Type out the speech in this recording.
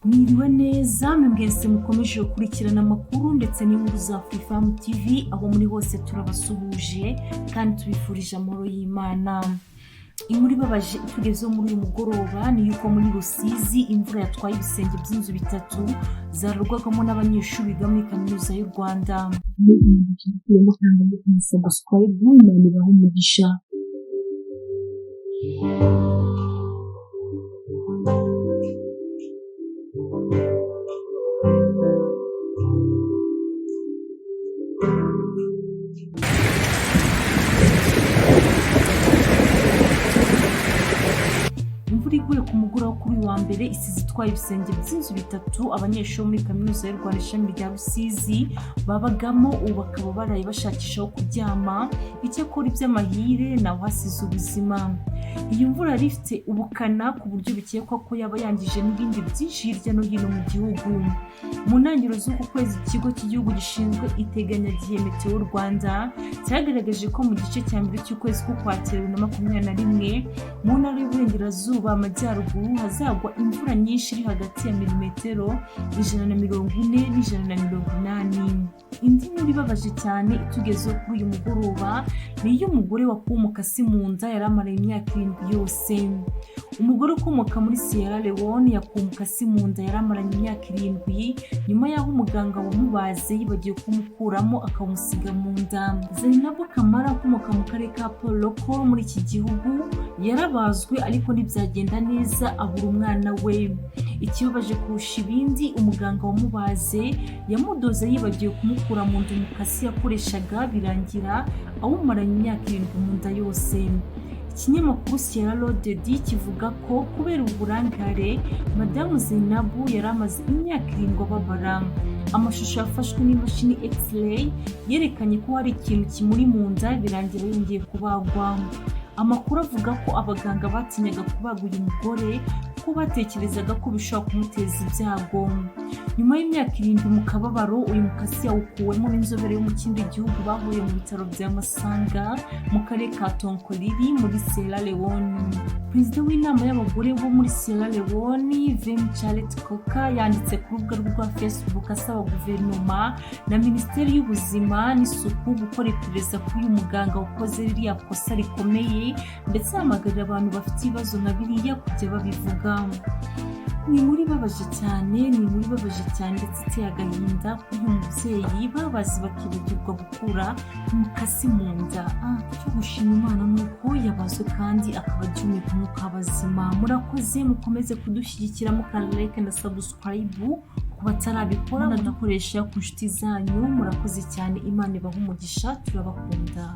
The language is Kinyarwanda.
Mwiriwe neza mwese mukomeje gukurikirana amakuru ndetse n'inkuru za Afrifam TV aho muri hose turabasuhuje kandi tubifurije amahoro y'Imana. Inkuru ibabaje itugezeho muri uyu mugoroba ni yuko muri Rusizi imvura yatwaye ibisenge by'inzu bitatu zarurwagamo n'abanyeshuri biga muri kaminuza y'u Rwanda. Subscribe Imana ibahe umugisha. Imvura iguye ku mugoroba kuri uyu wa mbere isize itwaye ibisenge by'inzu bitatu abanyeshuri muri kaminuza y'u Rwanda ishami rya Rusizi babagamo, ubu bakaba baraye bashakisha aho kuryama. Icyakora iby'amahire naho hasize ubuzima. Iyi mvura yari ifite ubukana ku buryo bikekwa ko yaba yangije n'ibindi byinshi hirya no hino mu gihugu. Mu ntangiriro z'uku kwezi ikigo cy'igihugu gishinzwe iteganyagihe Meteo Rwanda cyagaragaje ko mu gice cya mbere cy'ukwezi k'Ukwakira 2021 mu ntara y'Uburengerazuba amajyaruguru hazagwa imvura nyinshi iri hagati ya milimetero 140 n'180. Indi nkuru ibabaje cyane itugezeho kuri uyu mugoroba ni iy'umugore wakuwe umukasi mu nda yari amaraye imyaka 7 yose. Umugore ukomoka muri Sierra Leone yakuwe umukasi mu nda yari amaranye imyaka 7 nyuma y'aho umuganga wamubaze yibagiwe kumukuramo akawusiga mu nda. Zainabu Kamara ukomoka mu karere ka Poloko muri iki gihugu yarabazwe ariko ntibyagenda neza abura umwana we. Ikibabaje kurusha ibindi, umuganga wamubaze yamudoze yibagiwe kumukura mu nda umukasi yakoreshaga birangira awumaranye imyaka 7 mu nda yose. Ikinyamakuru Sierra Leone kivuga ko kubera uburangare Madamu Zainabu yari amaze imyaka 7 ababara. Amashusho yafashwe n'imashini X-ray yerekanye ko hari ikintu kimuri mu nda birangira yongeye kubagwa. Amakuru avuga ko abaganga batinyaga kubaga uyu mugore kuko batekerezaga ko bishobora kumuteza ibyago. Nyuma y'imyaka 7 mu kababaro, uyu mukasi yawukuwemo n'inzobere yo mu kindi gihugu bahuye mu bitaro bya Masanga mu karere ka Tonkolili muri Sierra Leone. Perezida w'inama y'abagore bo muri Sierra Leone Vem Charlotte Coker yanditse ku rubuga rwa Facebook asaba guverinoma na Minisiteri y'Ubuzima n'Isuku gukora iperereza kuri uyu muganga wakoze ririya kosa rikomeye ndetse ahamagarira abantu bafite ibibazo nka biriya kujya babivuga. Ni inkuru ibabaje cyane ndetse iteye agahinda kuri uyu mubyeyi babazi bakibagirwa gukura umukasi mu nda. Cyo gushima Imana nuko yabazwe kandi akaba abyumika nk'uko abazima. Murakoze, mukomeze kudushyigikira mukanda like na subscribe ku batarabikora munadukoresha ku nshuti zanyu. Murakoze cyane, Imana ibahe umugisha, turabakunda.